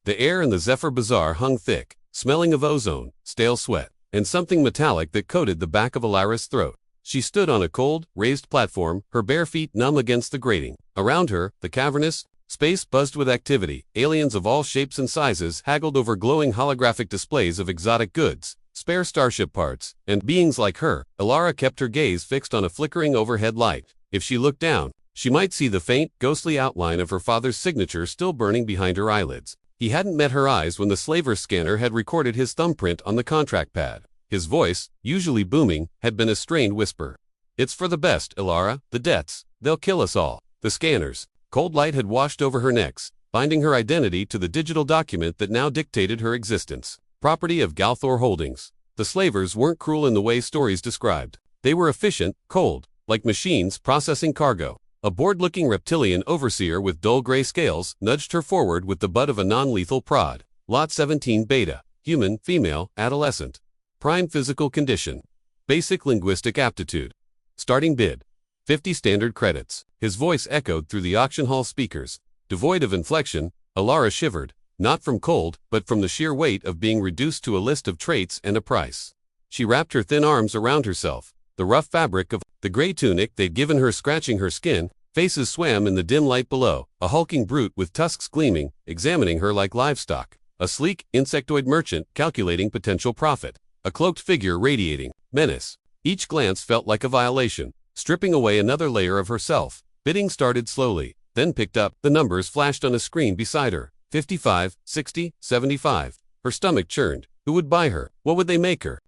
The air in the Zephyr Bazaar hung thick, smelling of ozone, stale sweat, and something metallic that coated the back of Alara's throat. She stood on a cold, raised platform, her bare feet numb against the grating. Around her, the cavernous space buzzed with activity. Aliens of all shapes and sizes haggled over glowing holographic displays of exotic goods, spare starship parts, and beings like her. Alara kept her gaze fixed on a flickering overhead light. If she looked down, she might see the faint, ghostly outline of her father's signature still burning behind her eyelids. He hadn't met her eyes when the slaver scanner had recorded his thumbprint on the contract pad. His voice, usually booming, had been a strained whisper. "It's for the best, Alara. The debts, they'll kill us all." The scanners. Cold light had washed over her necks, binding her identity to the digital document that now dictated her existence. Property of Galthor Holdings. The slavers weren't cruel in the way stories described. They were efficient, cold, like machines processing cargo. A bored-looking reptilian overseer with dull gray scales nudged her forward with the butt of a non-lethal prod. Lot 17 Beta. Human, female, adolescent. Prime physical condition. Basic linguistic aptitude. Starting bid. 50 standard credits. His voice echoed through the auction hall speakers. Devoid of inflection, Alara shivered, not from cold, but from the sheer weight of being reduced to a list of traits and a price. She wrapped her thin arms around herself. The rough fabric of the gray tunic they'd given her scratching her skin. Faces swam in the dim light below, a hulking brute with tusks gleaming, examining her like livestock. A sleek, insectoid merchant calculating potential profit. A cloaked figure radiating menace. Each glance felt like a violation, stripping away another layer of herself. Bidding started slowly, then picked up. The numbers flashed on a screen beside her. 55, 60, 75. Her stomach churned. Who would buy her? What would they make her?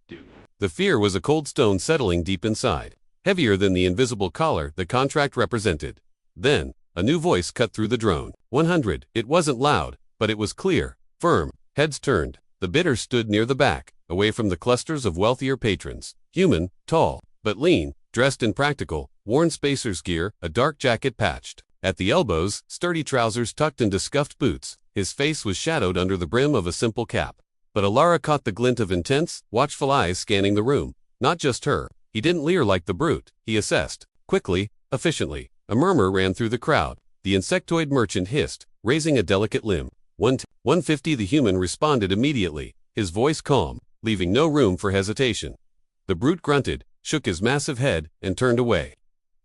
The fear was a cold stone settling deep inside, heavier than the invisible collar the contract represented. Then, a new voice cut through the drone. 100. It wasn't loud, but it was clear, firm. Heads turned. The bidder stood near the back, away from the clusters of wealthier patrons. Human, tall, but lean, dressed in practical, worn spacer's gear, a dark jacket patched at the elbows, sturdy trousers tucked into scuffed boots. His face was shadowed under the brim of a simple cap. But Alara caught the glint of intense, watchful eyes scanning the room. Not just her. He didn't leer like the brute, he assessed. Quickly, efficiently. A murmur ran through the crowd. The insectoid merchant hissed, raising a delicate limb. 150. The human responded immediately, his voice calm, leaving no room for hesitation. The brute grunted, shook his massive head, and turned away.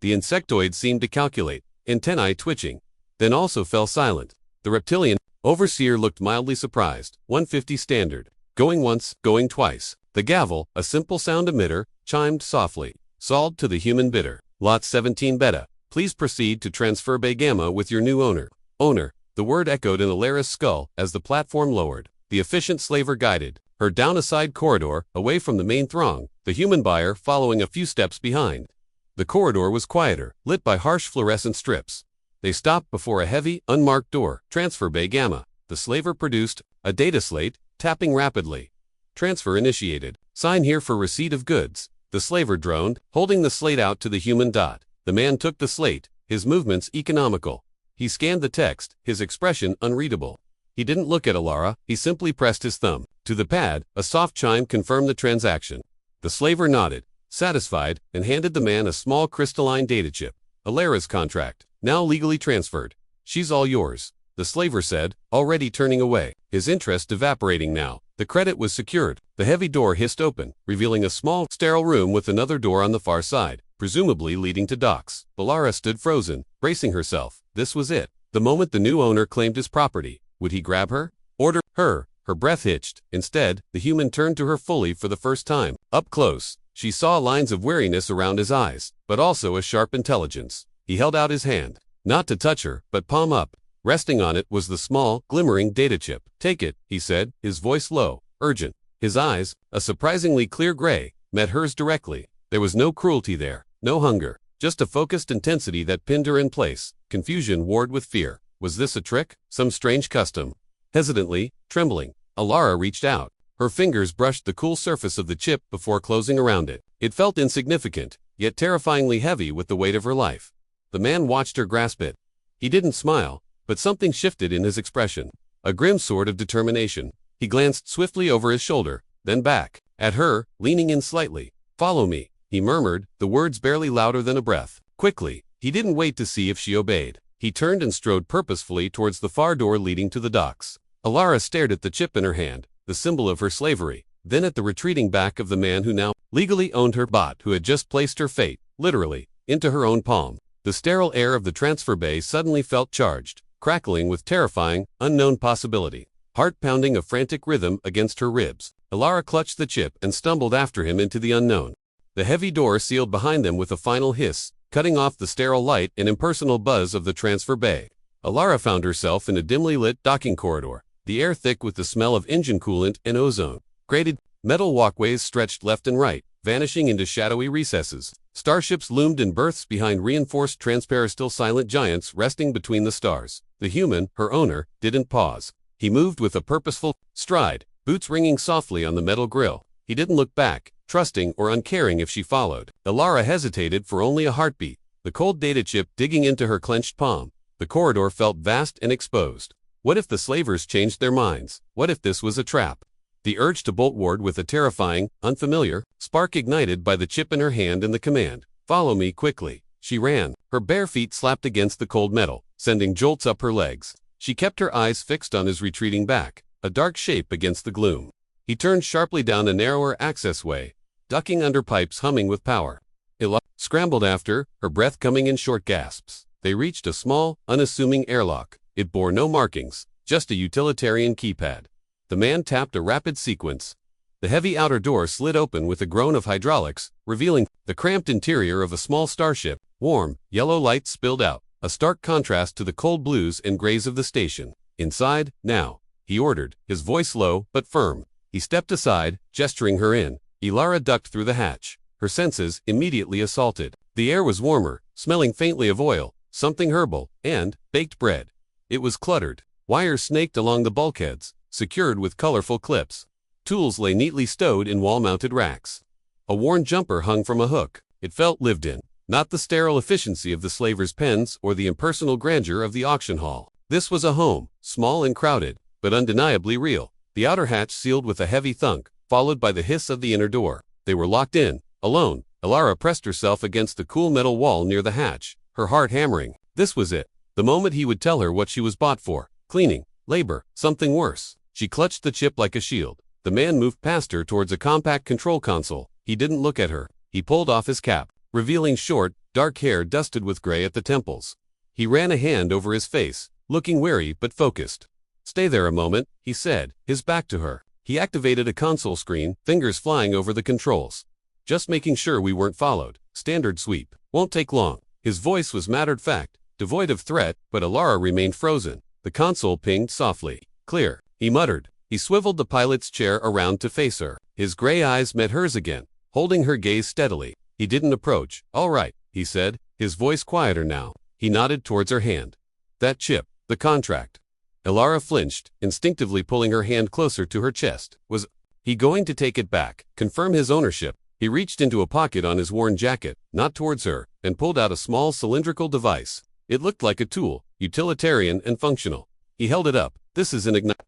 The insectoid seemed to calculate, antennae twitching, then also fell silent. The reptilian overseer looked mildly surprised. 150 standard. Going once, going twice. The gavel, a simple sound emitter, chimed softly. Sold to the human bidder. Lot 17 Beta. Please proceed to transfer Bay Gamma with your new owner. Owner. The word echoed in Alara's skull as the platform lowered. The efficient slaver guided her down a side corridor, away from the main throng, the human buyer following a few steps behind. The corridor was quieter, lit by harsh fluorescent strips. They stopped before a heavy, unmarked door. Transfer Bay Gamma. The slaver produced a data slate, tapping rapidly. Transfer initiated. Sign here for receipt of goods. The slaver droned, holding the slate out to the human dot. The man took the slate, his movements economical. He scanned the text, his expression unreadable. He didn't look at Alara, he simply pressed his thumb to the pad. A soft chime confirmed the transaction. The slaver nodded, satisfied, and handed the man a small crystalline data chip. Alara's contract, now legally transferred. She's all yours, the slaver said, already turning away, his interest evaporating now. The credit was secured. The heavy door hissed open, revealing a small, sterile room with another door on the far side, presumably leading to docks. Alara stood frozen, bracing herself. This was it. The moment the new owner claimed his property. Would he grab her? Order her? Her breath hitched. Instead, the human turned to her fully for the first time. Up close, she saw lines of weariness around his eyes, but also a sharp intelligence. He held out his hand. Not to touch her, but palm up. Resting on it was the small, glimmering data chip. Take it, he said, his voice low, urgent. His eyes, a surprisingly clear gray, met hers directly. There was no cruelty there, no hunger, just a focused intensity that pinned her in place. Confusion warred with fear. Was this a trick? Some strange custom? Hesitantly, trembling, Alara reached out. Her fingers brushed the cool surface of the chip before closing around it. It felt insignificant, yet terrifyingly heavy with the weight of her life. The man watched her grasp it. He didn't smile, but something shifted in his expression. A grim sort of determination. He glanced swiftly over his shoulder, then back, at her, leaning in slightly. Follow me, he murmured, the words barely louder than a breath. Quickly, he didn't wait to see if she obeyed. He turned and strode purposefully towards the far door leading to the docks. Alara stared at the chip in her hand, the symbol of her slavery, then at the retreating back of the man who now legally owned her bot, who had just placed her fate, literally, into her own palm. The sterile air of the transfer bay suddenly felt charged, crackling with terrifying, unknown possibility. Heart pounding a frantic rhythm against her ribs, Alara clutched the chip and stumbled after him into the unknown. The heavy door sealed behind them with a final hiss, cutting off the sterile light and impersonal buzz of the transfer bay. Alara found herself in a dimly lit docking corridor, the air thick with the smell of engine coolant and ozone. Grated metal walkways stretched left and right, vanishing into shadowy recesses. Starships loomed in berths behind reinforced transparastal silent giants resting between the stars. The human, her owner, didn't pause. He moved with a purposeful stride, boots ringing softly on the metal grill. He didn't look back, trusting or uncaring if she followed. Alara hesitated for only a heartbeat, the cold data chip digging into her clenched palm. The corridor felt vast and exposed. What if the slavers changed their minds? What if this was a trap? The urge to boltward with a terrifying, unfamiliar spark ignited by the chip in her hand and the command, "Follow me quickly." She ran. Her bare feet slapped against the cold metal, sending jolts up her legs. She kept her eyes fixed on his retreating back, a dark shape against the gloom. He turned sharply down a narrower accessway, ducking under pipes humming with power. Alara scrambled after, her breath coming in short gasps. They reached a small, unassuming airlock. It bore no markings, just a utilitarian keypad. The man tapped a rapid sequence. The heavy outer door slid open with a groan of hydraulics, revealing the cramped interior of a small starship. Warm, yellow light spilled out, a stark contrast to the cold blues and grays of the station. "Inside, now," he ordered, his voice low but firm. He stepped aside, gesturing her in. Alara ducked through the hatch, her senses immediately assaulted. The air was warmer, smelling faintly of oil, something herbal, and baked bread. It was cluttered. Wires snaked along the bulkheads, secured with colorful clips. Tools lay neatly stowed in wall-mounted racks. A worn jumper hung from a hook. It felt lived in, not the sterile efficiency of the slavers' pens or the impersonal grandeur of the auction hall. This was a home, small and crowded, but undeniably real. The outer hatch sealed with a heavy thunk, followed by the hiss of the inner door. They were locked in, alone. Alara pressed herself against the cool metal wall near the hatch, her heart hammering. This was it. The moment he would tell her what she was bought for. Cleaning, labor, something worse. She clutched the chip like a shield. The man moved past her towards a compact control console. He didn't look at her. He pulled off his cap, revealing short, dark hair dusted with gray at the temples. He ran a hand over his face, looking weary but focused. "Stay there a moment," he said, his back to her. He activated a console screen, fingers flying over the controls. "Just making sure we weren't followed. Standard sweep. Won't take long." His voice was matter-of-fact, devoid of threat, but Alara remained frozen. The console pinged softly. "Clear," he muttered. He swiveled the pilot's chair around to face her. His gray eyes met hers again, holding her gaze steadily. He didn't approach. "All right," he said, his voice quieter now. He nodded towards her hand. "That chip, the contract." Alara flinched, instinctively pulling her hand closer to her chest. Was he going to take it back, confirm his ownership? He reached into a pocket on his worn jacket, not towards her, and pulled out a small cylindrical device. It looked like a tool, utilitarian and functional. He held it up. "This is an igniter.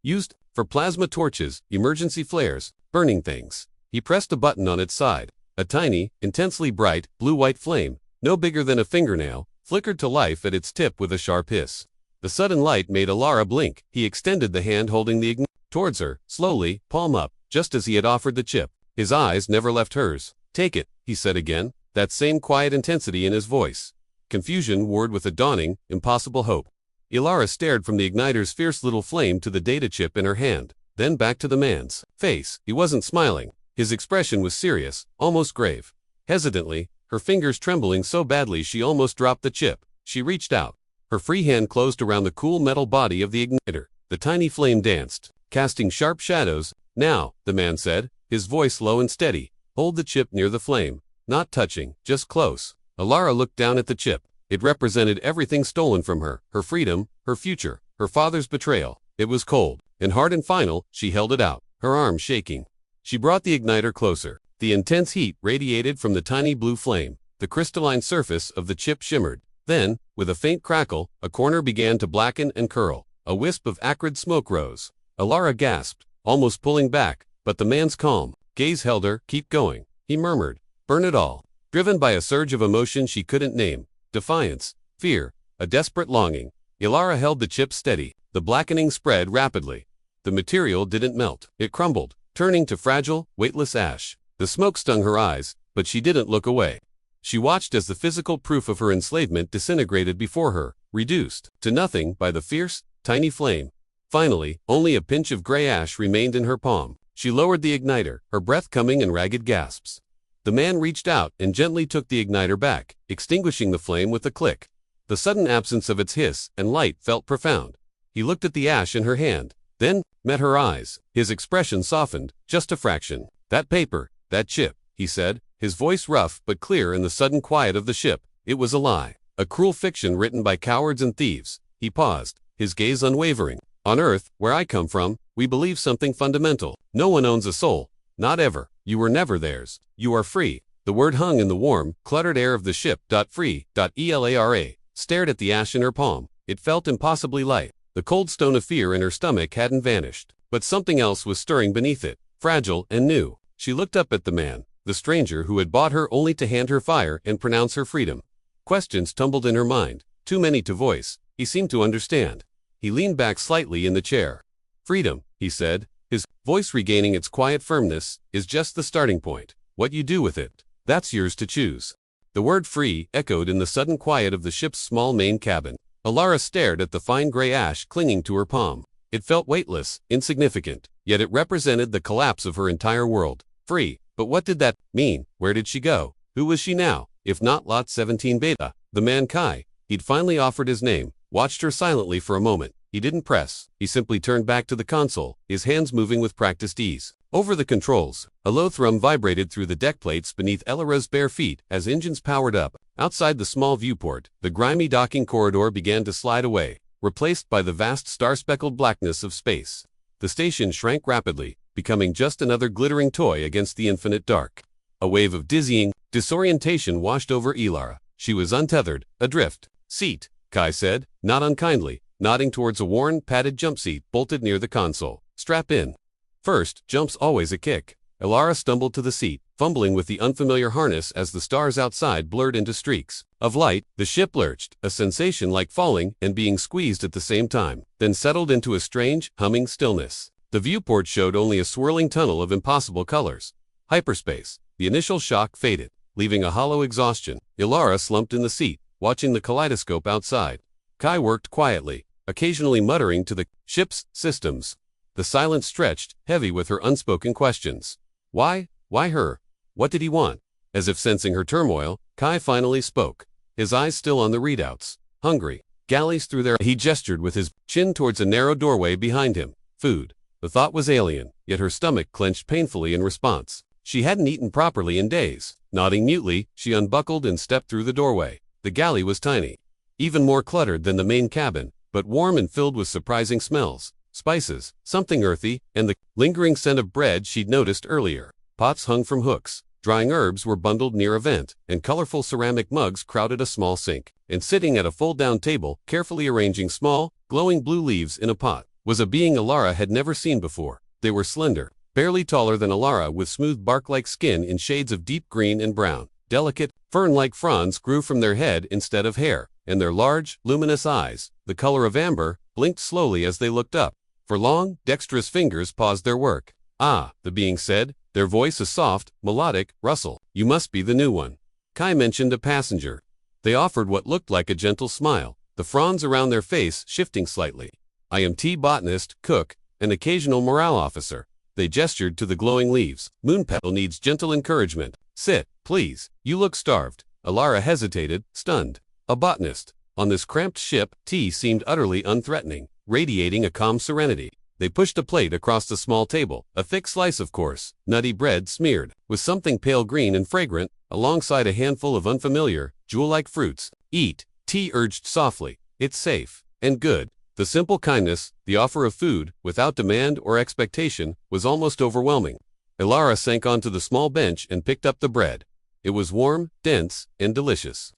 Used for plasma torches, emergency flares, burning things." He pressed a button on its side. A tiny, intensely bright, blue-white flame, no bigger than a fingernail, flickered to life at its tip with a sharp hiss. The sudden light made Alara blink. He extended the hand holding the igniter towards her, slowly, palm up, just as he had offered the chip. His eyes never left hers. "Take it," he said again, that same quiet intensity in his voice. Confusion warred with a dawning, impossible hope. Alara stared from the igniter's fierce little flame to the data chip in her hand, then back to the man's face. He wasn't smiling. His expression was serious, almost grave. Hesitantly, her fingers trembling so badly she almost dropped the chip, she reached out. Her free hand closed around the cool metal body of the igniter. The tiny flame danced, casting sharp shadows. "Now," the man said, his voice low and steady, "hold the chip near the flame. Not touching, just close." Alara looked down at the chip. It represented everything stolen from her, her freedom, her future, her father's betrayal. It was cold, and hard and final. She held it out, her arm shaking. She brought the igniter closer. The intense heat radiated from the tiny blue flame. The crystalline surface of the chip shimmered. Then, with a faint crackle, a corner began to blacken and curl. A wisp of acrid smoke rose. Alara gasped, almost pulling back, but the man's calm gaze held her. "Keep going," he murmured. "Burn it all." Driven by a surge of emotion she couldn't name, defiance, fear, a desperate longing, Alara held the chip steady. The blackening spread rapidly. The material didn't melt. It crumbled, turning to fragile, weightless ash. The smoke stung her eyes, but she didn't look away. She watched as the physical proof of her enslavement disintegrated before her, reduced to nothing by the fierce, tiny flame. Finally, only a pinch of gray ash remained in her palm. She lowered the igniter, her breath coming in ragged gasps. The man reached out and gently took the igniter back, extinguishing the flame with a click. The sudden absence of its hiss and light felt profound. He looked at the ash in her hand, then met her eyes. His expression softened, just a fraction. "That paper, that chip," he said, his voice rough but clear in the sudden quiet of the ship. "It was a lie. A cruel fiction written by cowards and thieves." He paused, his gaze unwavering. "On Earth, where I come from, we believe something fundamental. No one owns a soul. Not ever. You were never theirs. You are free." The word hung in the warm, cluttered air of the ship. Free. Elara stared at the ash in her palm. It felt impossibly light. The cold stone of fear in her stomach hadn't vanished, but something else was stirring beneath it, fragile and new. She looked up at the man, the stranger who had bought her only to hand her fire and pronounce her freedom. Questions tumbled in her mind, too many to voice. He seemed to understand. He leaned back slightly in the chair. "Freedom," he said, his voice regaining its quiet firmness, "is just the starting point. What you do with it, that's yours to choose." The word free echoed in the sudden quiet of the ship's small main cabin. Alara stared at the fine gray ash clinging to her palm. It felt weightless, insignificant, yet it represented the collapse of her entire world. Free, but what did that mean? Where did she go? Who was she now, if not Lot 17 Beta? The man Kai, he'd finally offered his name, watched her silently for a moment. He didn't press. He simply turned back to the console, his hands moving with practiced ease. Over the controls, a low thrum vibrated through the deck plates beneath Elara's bare feet as engines powered up. Outside the small viewport, the grimy docking corridor began to slide away, replaced by the vast star-speckled blackness of space. The station shrank rapidly, becoming just another glittering toy against the infinite dark. A wave of dizzying disorientation washed over Elara. She was untethered, adrift. "Seat," Kai said, not unkindly, nodding towards a worn, padded jump seat bolted near the console. "Strap in." First, jump's always a kick. Elara stumbled to the seat, fumbling with the unfamiliar harness as the stars outside blurred into streaks of light. The ship lurched, a sensation like falling and being squeezed at the same time, then settled into a strange, humming stillness. The viewport showed only a swirling tunnel of impossible colors. Hyperspace. The initial shock faded, leaving a hollow exhaustion. Elara slumped in the seat, watching the kaleidoscope outside. Kai worked quietly, occasionally muttering to the ship's systems. The silence stretched, heavy with her unspoken questions. Why? Why her? What did he want? As if sensing her turmoil, Kai finally spoke, his eyes still on the readouts. "Hungry. Galleys through there." He gestured with his chin towards a narrow doorway behind him. "Food." The thought was alien, yet her stomach clenched painfully in response. She hadn't eaten properly in days. Nodding mutely, she unbuckled and stepped through the doorway. The galley was tiny, even more cluttered than the main cabin, but warm and filled with surprising smells. Spices, something earthy, and the lingering scent of bread she'd noticed earlier. Pots hung from hooks, drying herbs were bundled near a vent, and colorful ceramic mugs crowded a small sink. And sitting at a fold-down table, carefully arranging small, glowing blue leaves in a pot, was a being Elara had never seen before. They were slender, barely taller than Elara, with smooth bark-like skin in shades of deep green and brown. Delicate, fern-like fronds grew from their head instead of hair, and their large, luminous eyes, the color of amber, blinked slowly as they looked up. For long, dexterous fingers paused their work. "Ah," the being said, their voice a soft, melodic rustle. "You must be the new one." Kai mentioned a passenger. They offered what looked like a gentle smile, the fronds around their face shifting slightly. "I am tea botanist, cook, and occasional morale officer." They gestured to the glowing leaves. "Moonpetal needs gentle encouragement. Sit, please. You look starved." Elara hesitated, stunned. A botanist. On this cramped ship, tea seemed utterly unthreatening, radiating a calm serenity. They pushed a plate across the small table, a thick slice of coarse, nutty bread smeared with something pale green and fragrant, alongside a handful of unfamiliar, jewel-like fruits. "Eat," Tea urged softly. "It's safe and good." The simple kindness, the offer of food, without demand or expectation, was almost overwhelming. Elara sank onto the small bench and picked up the bread. It was warm, dense, and delicious.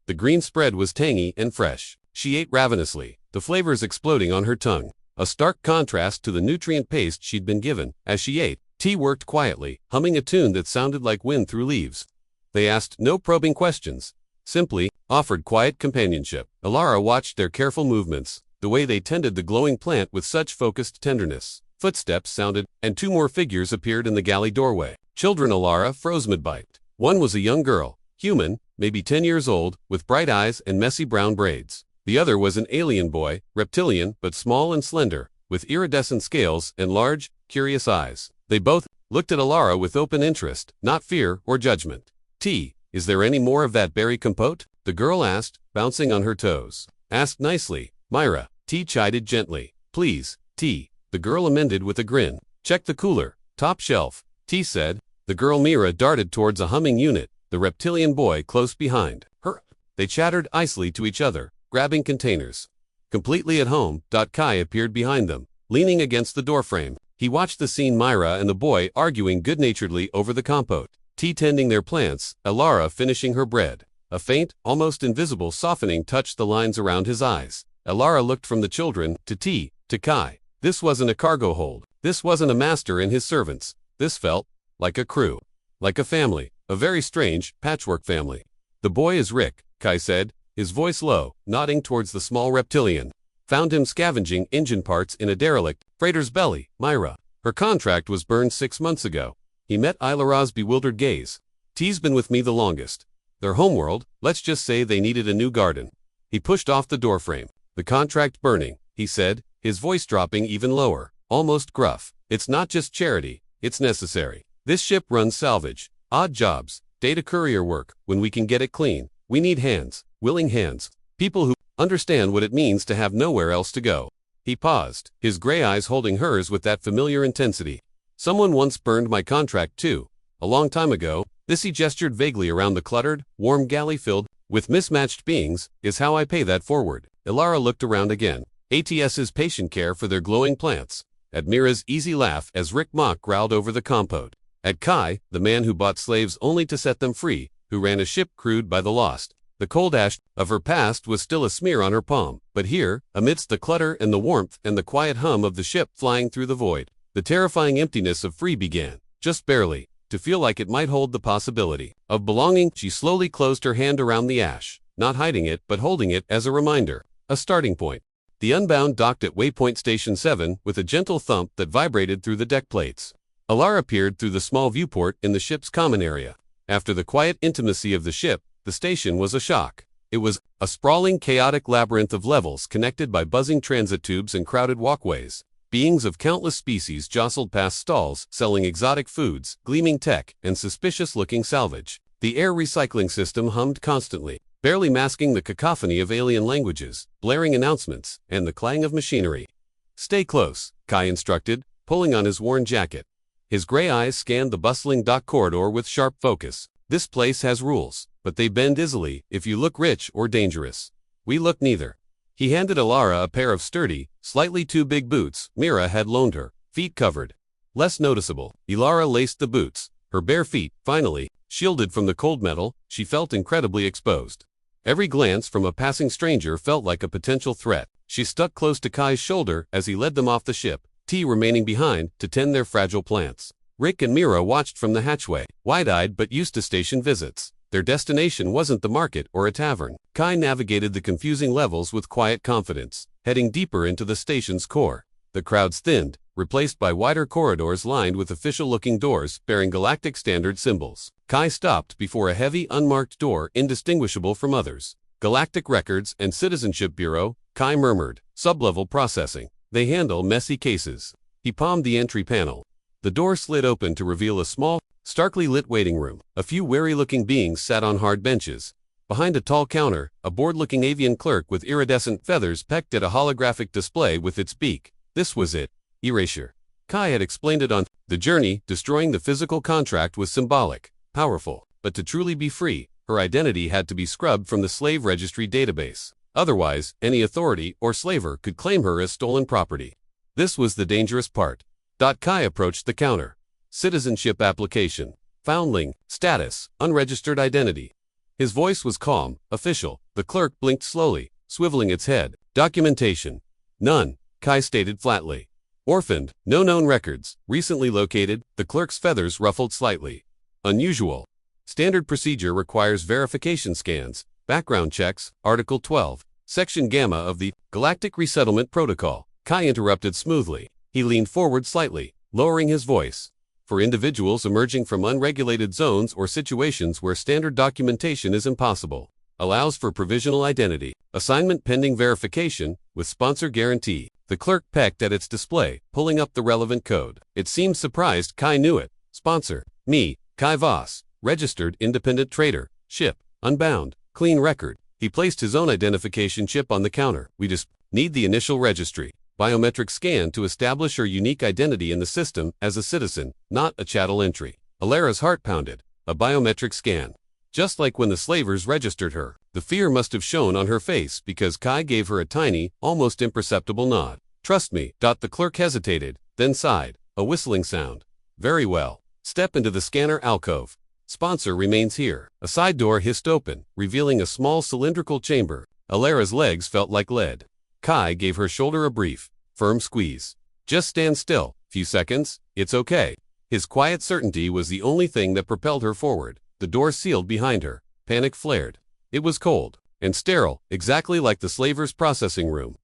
The green spread was tangy and fresh. She ate ravenously, the flavors exploding on her tongue, a stark contrast to the nutrient paste she'd been given. As she ate, Tea worked quietly, humming a tune that sounded like wind through leaves. They asked no probing questions, simply offered quiet companionship. Elara watched their careful movements, the way they tended the glowing plant with such focused tenderness. Footsteps sounded, and 2 more figures appeared in the galley doorway. Children. Alara froze mid-bite. One was a young girl, human, maybe 10 years old, with bright eyes and messy brown braids. The other was an alien boy, reptilian but small and slender, with iridescent scales and large, curious eyes. They both looked at Alara with open interest, not fear or judgment. "T, is there any more of that berry compote?" the girl asked, bouncing on her toes. "Ask nicely, Myra," T chided gently. "Please, T," the girl amended with a grin. "Check the cooler, top shelf," T said. The girl Mira darted towards a humming unit, the reptilian boy close behind her. They chattered icily to each other, grabbing containers. Completely at home, Kai appeared behind them, leaning against the doorframe. He watched the scene, Myra and the boy arguing good-naturedly over the compote, T tending their plants, Alara finishing her bread. A faint, almost invisible softening touched the lines around his eyes. Alara looked from the children to T, to Kai. This wasn't a cargo hold. This wasn't a master and his servants. This felt like a crew. Like a family. A very strange, patchwork family. "The boy is Rick," Kai said, his voice low, nodding towards the small reptilian. "Found him scavenging engine parts in a derelict freighter's belly, Myra. Her contract was burned 6 months ago." He met Ilara's bewildered gaze. "T's been with me the longest. Their homeworld, let's just say they needed a new garden." He pushed off the doorframe. "The contract burning," he said, his voice dropping even lower, almost gruff. "It's not just charity, it's necessary. This ship runs salvage, odd jobs, data courier work. When we can get it clean, we need hands, willing hands, people who understand what it means to have nowhere else to go." He paused, his gray eyes holding hers with that familiar intensity. "Someone once burned my contract too. A long time ago." He gestured vaguely around the cluttered, warm galley filled with mismatched beings. "Is how I pay that forward." Alara looked around again. ATS's patient care for their glowing plants. At Mira's easy laugh as Rick Mock growled over the compote. At Kai, the man who bought slaves only to set them free, who ran a ship crewed by the lost. The cold ash of her past was still a smear on her palm, but here, amidst the clutter and the warmth and the quiet hum of the ship flying through the void, the terrifying emptiness of free began, just barely, to feel like it might hold the possibility of belonging. She slowly closed her hand around the ash, not hiding it but holding it as a reminder, a starting point. The Unbound docked at Waypoint Station 7 with a gentle thump that vibrated through the deck plates. Alara peered through the small viewport in the ship's common area. After the quiet intimacy of the ship, the station was a shock. It was a sprawling, chaotic labyrinth of levels connected by buzzing transit tubes and crowded walkways. Beings of countless species jostled past stalls selling exotic foods, gleaming tech, and suspicious-looking salvage. The air recycling system hummed constantly, barely masking the cacophony of alien languages, blaring announcements, and the clang of machinery. "Stay close," Kai instructed, pulling on his worn jacket. His gray eyes scanned the bustling dock corridor with sharp focus. "This place has rules, but they bend easily if you look rich or dangerous. We look neither." He handed Alara a pair of sturdy, slightly too big boots Mira had loaned her, feet covered. Less noticeable, Alara laced the boots. Her bare feet, finally, shielded from the cold metal, she felt incredibly exposed. Every glance from a passing stranger felt like a potential threat. She stuck close to Kai's shoulder as he led them off the ship, T remaining behind to tend their fragile plants. Rick and Mira watched from the hatchway, wide-eyed but used to station visits. Their destination wasn't the market or a tavern. Kai navigated the confusing levels with quiet confidence, heading deeper into the station's core. The crowds thinned, replaced by wider corridors lined with official-looking doors bearing galactic standard symbols. Kai stopped before a heavy, unmarked door indistinguishable from others. "Galactic Records and Citizenship Bureau," Kai murmured. "Sublevel processing. They handle messy cases." He palmed the entry panel. The door slid open to reveal a small, starkly lit waiting room. A few wary-looking beings sat on hard benches. Behind a tall counter, a bored-looking avian clerk with iridescent feathers pecked at a holographic display with its beak. This was it. Erasure. Kai had explained it on The Journey. Destroying the physical contract was symbolic, powerful, but to truly be free, her identity had to be scrubbed from the slave registry database. Otherwise, any authority or slaver could claim her as stolen property. This was the dangerous part. Kai approached the counter. Citizenship application. Foundling. Status. Unregistered identity. His voice was calm, official. The clerk blinked slowly, swiveling its head. Documentation. None, Kai stated flatly. Orphaned. No known records. Recently located. The clerk's feathers ruffled slightly. Unusual. Standard procedure requires verification scans, background checks, Article 12. Section Gamma of the Galactic Resettlement Protocol. Kai interrupted smoothly. He leaned forward slightly, lowering his voice. For individuals emerging from unregulated zones or situations where standard documentation is impossible. Allows for provisional identity. Assignment pending verification, with sponsor guarantee. The clerk pecked at its display, pulling up the relevant code. It seemed surprised Kai knew it. Sponsor. Me, Kai Voss. Registered independent trader. Ship. Unbound. Clean record. He placed his own identification chip on the counter. We just need the initial registry. Biometric scan to establish her unique identity in the system as a citizen, not a chattel entry. Alara's heart pounded. A biometric scan. Just like when the slavers registered her. The fear must have shown on her face because Kai gave her a tiny, almost imperceptible nod. Trust me. The clerk hesitated, then sighed. A whistling sound. Very well. Step into the scanner alcove. Sponsor remains here. A side door hissed open, revealing a small cylindrical chamber. Alara's legs felt like lead. Kai gave her shoulder a brief, firm squeeze. Just stand still. Few seconds. It's okay. His quiet certainty was the only thing that propelled her forward. The door sealed behind her. Panic flared. It was cold and sterile, exactly like the slaver's processing room.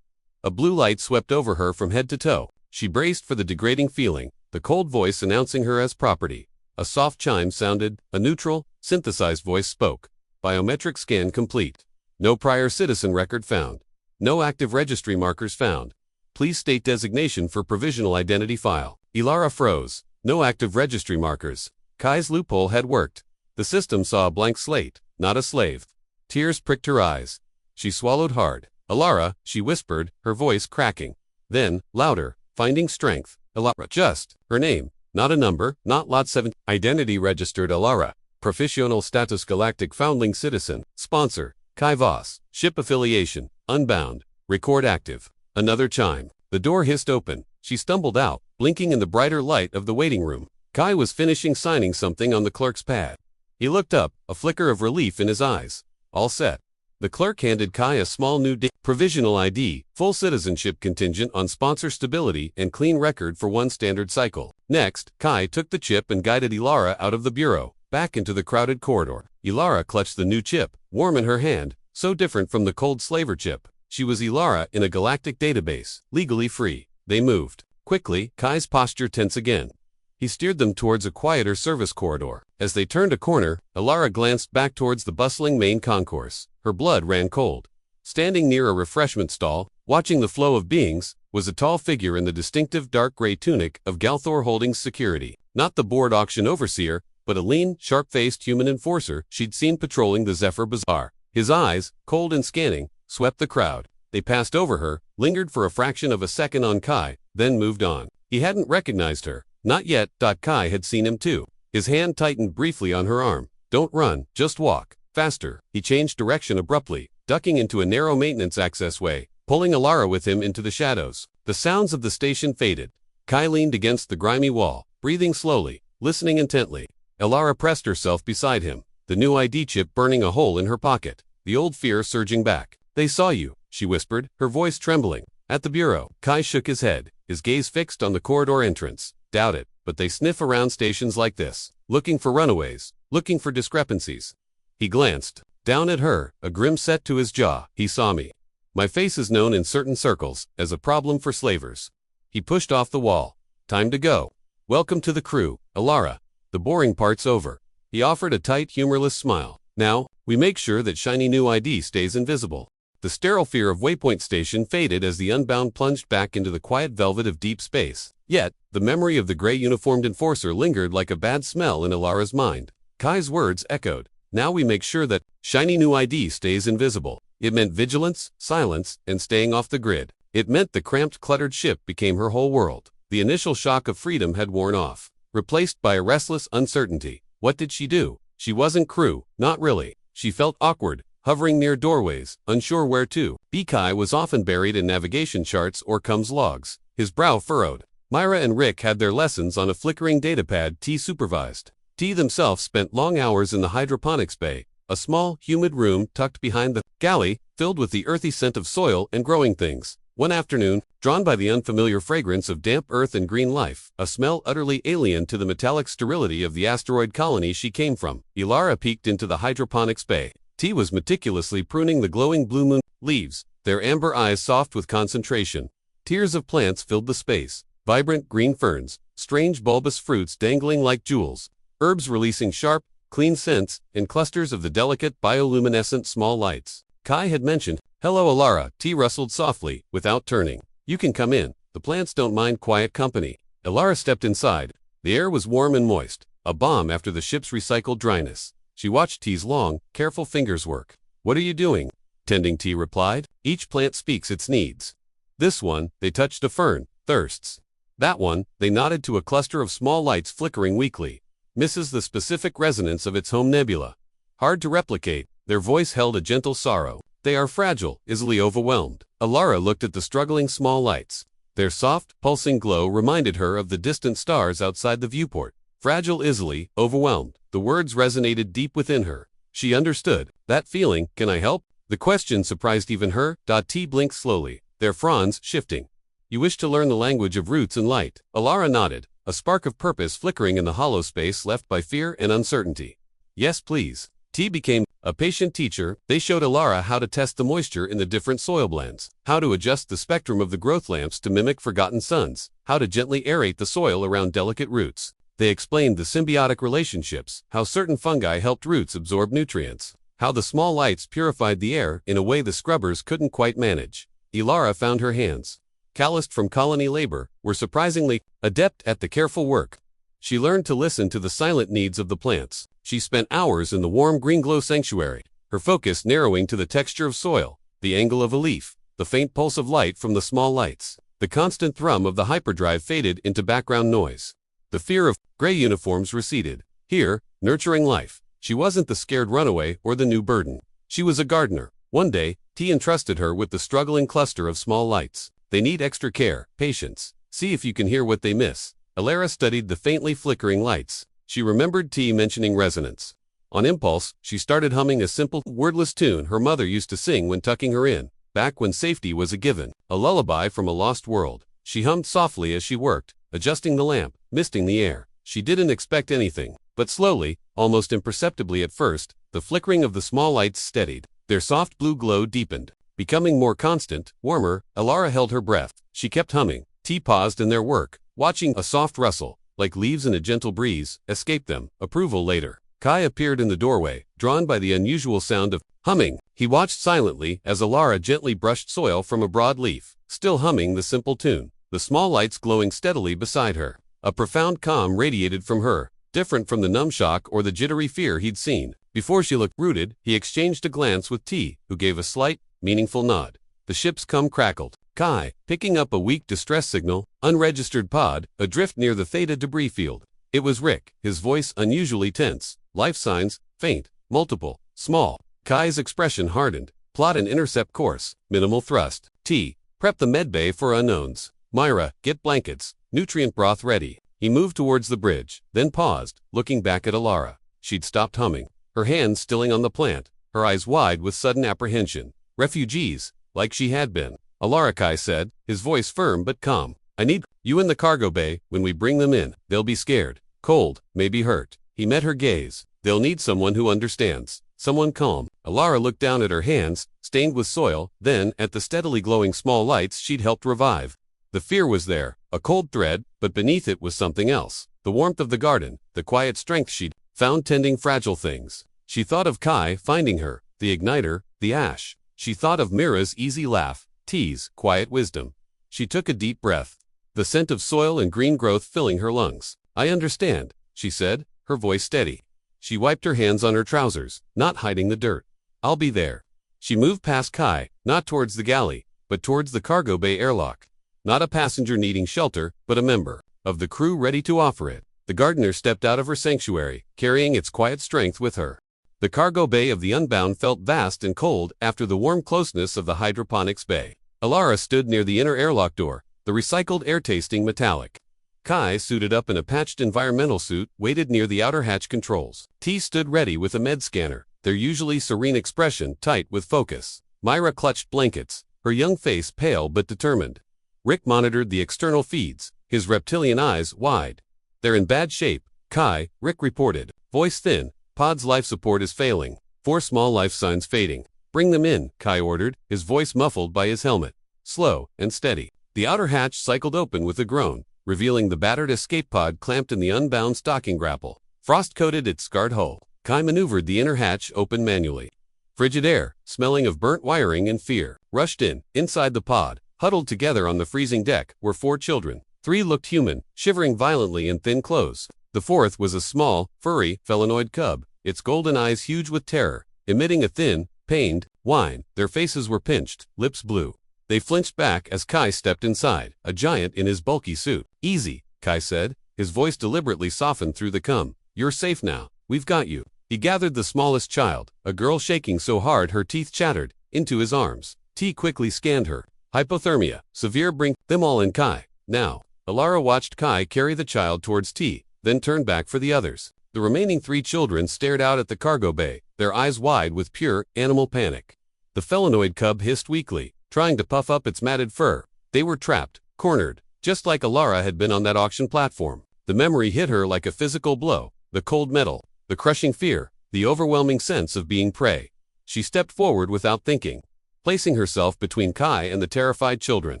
A blue light swept over her from head to toe. She braced for the degrading feeling, the cold voice announcing her as property. A soft chime sounded. A neutral, synthesized voice spoke. Biometric scan complete. No prior citizen record found. No active registry markers found. Please state designation for provisional identity file. Alara froze. No active registry markers. Kai's loophole had worked. The system saw a blank slate, not a slave. Tears pricked her eyes. She swallowed hard. Alara, she whispered, her voice cracking. Then, louder, finding strength. Alara, just, her name, not a number, not lot 7. Identity registered Alara. Professional status galactic foundling citizen. Sponsor, Kai Voss. Ship affiliation, unbound. Record active. Another chime. The door hissed open. She stumbled out, blinking in the brighter light of the waiting room. Kai was finishing signing something on the clerk's pad. He looked up, a flicker of relief in his eyes. All set. The clerk handed Kai a small new provisional ID, full citizenship contingent on sponsor stability and clean record for one standard cycle. Next, Kai took the chip and guided Alara out of the bureau, back into the crowded corridor. Alara clutched the new chip, warm in her hand, so different from the cold slaver chip. She was Alara in a galactic database, legally free. They moved. Quickly, Kai's posture tense again. He steered them towards a quieter service corridor. As they turned a corner, Alara glanced back towards the bustling main concourse. Her blood ran cold. Standing near a refreshment stall, watching the flow of beings, was a tall figure in the distinctive dark gray tunic of Galthor Holdings security. Not the board auction overseer, but a lean, sharp-faced human enforcer she'd seen patrolling the Zephyr Bazaar. His eyes, cold and scanning, swept the crowd. They passed over her, lingered for a fraction of a second on Kai, then moved on. He hadn't recognized her. Not yet. Kai had seen him too. His hand tightened briefly on her arm. Don't run, just walk. Faster. He changed direction abruptly, ducking into a narrow maintenance access way, pulling Alara with him into the shadows. The sounds of the station faded. Kai leaned against the grimy wall, breathing slowly, listening intently. Alara pressed herself beside him, the new ID chip burning a hole in her pocket, the old fear surging back. They saw you, she whispered, her voice trembling. At the bureau. Kai shook his head, his gaze fixed on the corridor entrance. Doubt it, but they sniff around stations like this, looking for runaways, looking for discrepancies. He glanced down at her, a grim set to his jaw. He saw me. My face is known in certain circles as a problem for slavers. He pushed off the wall. Time to go. Welcome to the crew, Alara. The boring part's over. He offered a tight, humorless smile. Now, we make sure that shiny new ID stays invisible. The sterile fear of Waypoint Station faded as the Unbound plunged back into the quiet velvet of deep space. Yet, the memory of the gray uniformed enforcer lingered like a bad smell in Alara's mind. Kai's words echoed. Now we make sure that shiny new ID stays invisible. It meant vigilance, silence, and staying off the grid. It meant the cramped, cluttered ship became her whole world. The initial shock of freedom had worn off, replaced by a restless uncertainty. What did she do? She wasn't crew, not really. She felt awkward, hovering near doorways, unsure where to. Kai was often buried in navigation charts or comms logs, his brow furrowed. Myra and Rick had their lessons on a flickering datapad T supervised. T themselves spent long hours in the hydroponics bay, a small, humid room tucked behind the galley, filled with the earthy scent of soil and growing things. One afternoon, drawn by the unfamiliar fragrance of damp earth and green life, a smell utterly alien to the metallic sterility of the asteroid colony she came from, Alara peeked into the hydroponics bay. T was meticulously pruning the glowing blue moon leaves, their amber eyes soft with concentration. Tiers of plants filled the space, vibrant green ferns, strange bulbous fruits dangling like jewels, herbs releasing sharp, clean scents, and clusters of the delicate bioluminescent small lights. Kai had mentioned, "Hello Alara." T rustled softly, without turning. "You can come in, the plants don't mind quiet company." Alara stepped inside. The air was warm and moist, a balm after the ship's recycled dryness. She watched T's long, careful fingers work. "What are you doing?" Tending, T replied. "Each plant speaks its needs. This one," they touched a fern, "thirsts. That one," they nodded to a cluster of small lights flickering weakly, "misses the specific resonance of its home nebula. Hard to replicate." Their voice held a gentle sorrow. "They are fragile, easily overwhelmed." Alara looked at the struggling small lights. Their soft, pulsing glow reminded her of the distant stars outside the viewport. Fragile, easily overwhelmed. The words resonated deep within her. She understood that feeling. "Can I help?" The question surprised even her. T blinked slowly, their fronds shifting. "You wish to learn the language of roots and light?" Alara nodded, a spark of purpose flickering in the hollow space left by fear and uncertainty. "Yes, please." T became a patient teacher. They showed Alara how to test the moisture in the different soil blends, how to adjust the spectrum of the growth lamps to mimic forgotten suns, how to gently aerate the soil around delicate roots. They explained the symbiotic relationships, how certain fungi helped roots absorb nutrients, how the small lights purified the air in a way the scrubbers couldn't quite manage. Alara found her hands, calloused from colony labor, were surprisingly adept at the careful work. She learned to listen to the silent needs of the plants. She spent hours in the warm green glow sanctuary, her focus narrowing to the texture of soil, the angle of a leaf, the faint pulse of light from the small lights. The constant thrum of the hyperdrive faded into background noise. The fear of gray uniforms receded. Here, nurturing life. She wasn't the scared runaway or the new burden. She was a gardener. One day, T entrusted her with the struggling cluster of small lights. "They need extra care, patience. See if you can hear what they miss." Alara studied the faintly flickering lights. She remembered T mentioning resonance. On impulse, she started humming a simple, wordless tune her mother used to sing when tucking her in, back when safety was a given, a lullaby from a lost world. She hummed softly as she worked, adjusting the lamp, misting the air. She didn't expect anything, but slowly, almost imperceptibly at first, the flickering of the small lights steadied. Their soft blue glow deepened, becoming more constant, warmer. Alara held her breath. She kept humming. T paused in their work, watching a soft rustle, like leaves in a gentle breeze, escape them. Approval later. Kai appeared in the doorway, drawn by the unusual sound of humming. He watched silently as Alara gently brushed soil from a broad leaf, still humming the simple tune, the small lights glowing steadily beside her. A profound calm radiated from her, different from the numb shock or the jittery fear he'd seen. Before she looked rooted, he exchanged a glance with T, who gave a slight, meaningful nod. The ship's cum crackled. Kai, picking up a weak distress signal, unregistered pod, adrift near the Theta debris field. It was Rick, his voice unusually tense. Life signs, faint, multiple, small. Kai's expression hardened. Plot an intercept course, minimal thrust. T, prep the medbay for unknowns. Myra, get blankets, nutrient broth ready. He moved towards the bridge, then paused, looking back at Alara. She'd stopped humming, her hands stilling on the plant, her eyes wide with sudden apprehension. Refugees, like she had been. Alara, Kai said, his voice firm but calm. "I need you in the cargo bay. When we bring them in, they'll be scared, cold, maybe hurt." He met her gaze. "They'll need someone who understands, someone calm." Alara looked down at her hands, stained with soil, then at the steadily glowing small lights she'd helped revive. The fear was there, a cold thread, but beneath it was something else. The warmth of the garden, the quiet strength she'd found tending fragile things. She thought of Kai finding her, the igniter, the ash. She thought of Mira's easy laugh, T's quiet wisdom. She took a deep breath, the scent of soil and green growth filling her lungs. "I understand," she said, her voice steady. She wiped her hands on her trousers, not hiding the dirt. "I'll be there." She moved past Kai, not towards the galley, but towards the cargo bay airlock. Not a passenger needing shelter, but a member of the crew ready to offer it. The gardener stepped out of her sanctuary, carrying its quiet strength with her. The cargo bay of the Unbound felt vast and cold after the warm closeness of the hydroponics bay. Alara stood near the inner airlock door, the recycled air tasting metallic. Kai, suited up in a patched environmental suit, waited near the outer hatch controls. T stood ready with a med scanner, their usually serene expression tight with focus. Myra clutched blankets, her young face pale but determined. Rick monitored the external feeds, his reptilian eyes wide. "They're in bad shape, Kai," Rick reported, voice thin. "Pod's life support is failing." 4 small life signs fading. Bring them in, Kai ordered, his voice muffled by his helmet. Slow and steady. The outer hatch cycled open with a groan, revealing the battered escape pod clamped in the unbound stocking grapple. Frost coated its scarred hull. Kai maneuvered the inner hatch open manually. Frigid air, smelling of burnt wiring and fear, rushed in. Inside the pod, huddled together on the freezing deck, were 4 children. 3 looked human, shivering violently in thin clothes. The 4th was a small, furry, felinoid cub, its golden eyes huge with terror, emitting a thin, pained whine. Their faces were pinched, lips blue. They flinched back as Kai stepped inside, a giant in his bulky suit. Easy, Kai said, his voice deliberately softened through the cum. You're safe now. We've got you. He gathered the smallest child, a girl shaking so hard her teeth chattered, into his arms. T quickly scanned her. Hypothermia, severe brink, them all in Kai. Now. Alara watched Kai carry the child towards T, then turned back for the others. The remaining 3 children stared out at the cargo bay, their eyes wide with pure, animal panic. The felinoid cub hissed weakly, trying to puff up its matted fur. They were trapped, cornered, just like Alara had been on that auction platform. The memory hit her like a physical blow, the cold metal, the crushing fear, the overwhelming sense of being prey. She stepped forward without thinking, placing herself between Kai and the terrified children.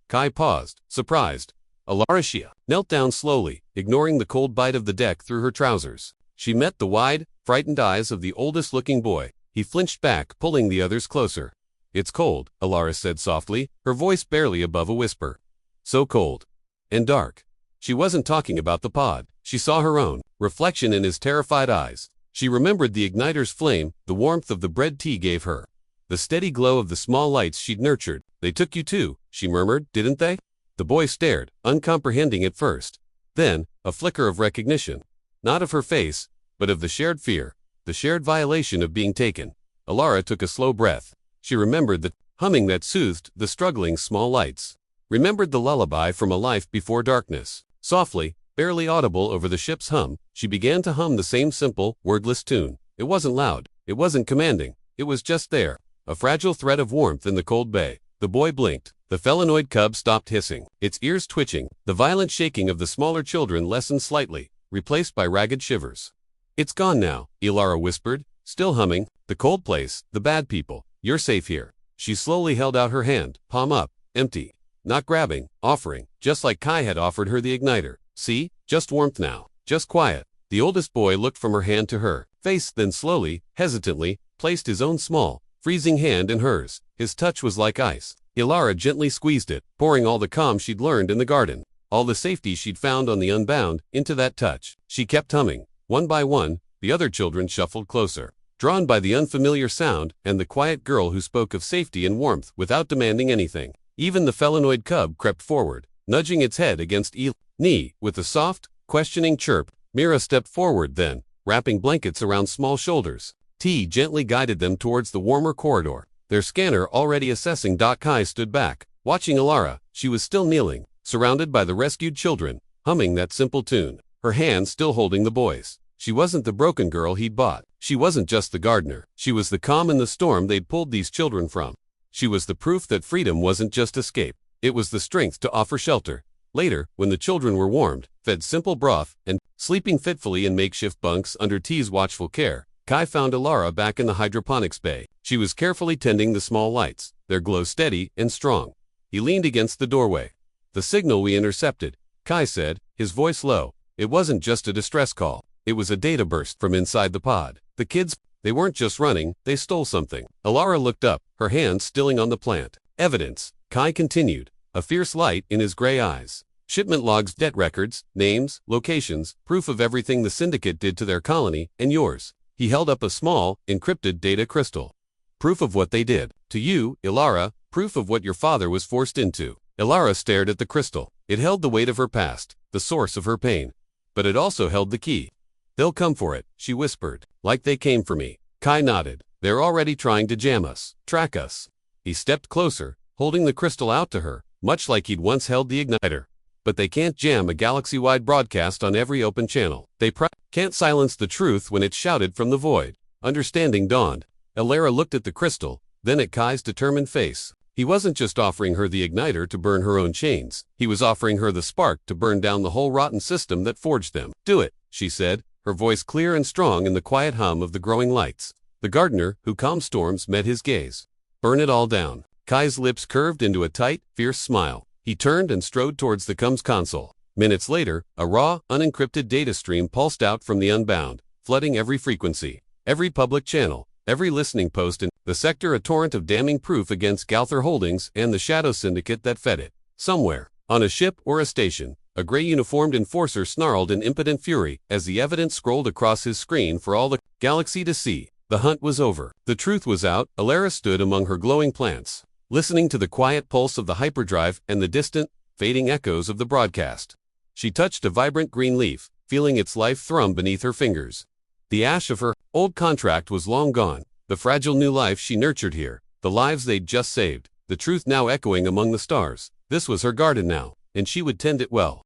Kai paused, surprised. Alara knelt down slowly, ignoring the cold bite of the deck through her trousers. She met the wide, frightened eyes of the oldest-looking boy. He flinched back, pulling the others closer. It's cold, Alara said softly, her voice barely above a whisper. So cold. And dark. She wasn't talking about the pod. She saw her own reflection in his terrified eyes. She remembered the igniter's flame, the warmth of the bread tea gave her. The steady glow of the small lights she'd nurtured. They took you too, she murmured, didn't they? The boy stared, uncomprehending at first. Then, a flicker of recognition. Not of her face, but of the shared fear, the shared violation of being taken. Alara took a slow breath. She remembered the humming that soothed the struggling small lights. Remembered the lullaby from a life before darkness. Softly, barely audible over the ship's hum, she began to hum the same simple, wordless tune. It wasn't loud. It wasn't commanding. It was just there. A fragile thread of warmth in the cold bay. The boy blinked. The felinoid cub stopped hissing, its ears twitching. The violent shaking of the smaller children lessened slightly, replaced by ragged shivers. It's gone now, Alara whispered, still humming. The cold place, the bad people. You're safe here. She slowly held out her hand, palm up, empty. Not grabbing, offering, just like Kai had offered her the igniter. See? Just warmth now. Just quiet. The oldest boy looked from her hand to her face, then slowly, hesitantly, placed his own small, freezing hand in hers. His touch was like ice. Alara gently squeezed it, pouring all the calm she'd learned in the garden, all the safety she'd found on the Unbound, into that touch. She kept humming. One by one, the other children shuffled closer, drawn by the unfamiliar sound and the quiet girl who spoke of safety and warmth without demanding anything. Even the felinoid cub crept forward, nudging its head against El's knee with a soft, questioning chirp. Mira stepped forward then, wrapping blankets around small shoulders. T gently guided them towards the warmer corridor. Their scanner already assessing. Kai stood back, watching Alara. She was still kneeling, surrounded by the rescued children, humming that simple tune, her hands still holding the boys. She wasn't the broken girl he'd bought. She wasn't just the gardener. She was the calm in the storm they'd pulled these children from. She was the proof that freedom wasn't just escape. It was the strength to offer shelter. Later, when the children were warmed, fed simple broth, and sleeping fitfully in makeshift bunks under T's watchful care, Kai found Alara back in the hydroponics bay. She was carefully tending the small lights, their glow steady and strong. He leaned against the doorway. The signal we intercepted, Kai said, his voice low. It wasn't just a distress call. It was a data burst from inside the pod. The kids, they weren't just running, they stole something. Alara looked up, her hand stilling on the plant. Evidence, Kai continued, a fierce light in his gray eyes. Shipment logs, debt records, names, locations, proof of everything the syndicate did to their colony, and yours. He held up a small, encrypted data crystal. Proof of what they did. To you, Alara, proof of what your father was forced into. Alara stared at the crystal. It held the weight of her past, the source of her pain. But it also held the key. They'll come for it, she whispered. Like they came for me. Kai nodded. They're already trying to jam us, track us. He stepped closer, holding the crystal out to her, much like he'd once held the igniter. But they can't jam a galaxy-wide broadcast on every open channel. They can't silence the truth when it's shouted from the void. Understanding dawned. Alara looked at the crystal, then at Kai's determined face. He wasn't just offering her the igniter to burn her own chains. He was offering her the spark to burn down the whole rotten system that forged them. Do it, she said, her voice clear and strong in the quiet hum of the growing lights. The gardener, who calmed storms, met his gaze. Burn it all down. Kai's lips curved into a tight, fierce smile. He turned and strode towards the comms console. Minutes later, a raw, unencrypted data stream pulsed out from the Unbound, flooding every frequency, every public channel, every listening post in the sector, a torrent of damning proof against Galther Holdings and the Shadow Syndicate that fed it. Somewhere, on a ship or a station, a gray-uniformed enforcer snarled in impotent fury as the evidence scrolled across his screen for all the galaxy to see. The hunt was over. The truth was out. Alara stood among her glowing plants, listening to the quiet pulse of the hyperdrive and the distant, fading echoes of the broadcast. She touched a vibrant green leaf, feeling its life thrum beneath her fingers. The ash of her old contract was long gone, the fragile new life she nurtured here, the lives they'd just saved, the truth now echoing among the stars. This was her garden now, and she would tend it well.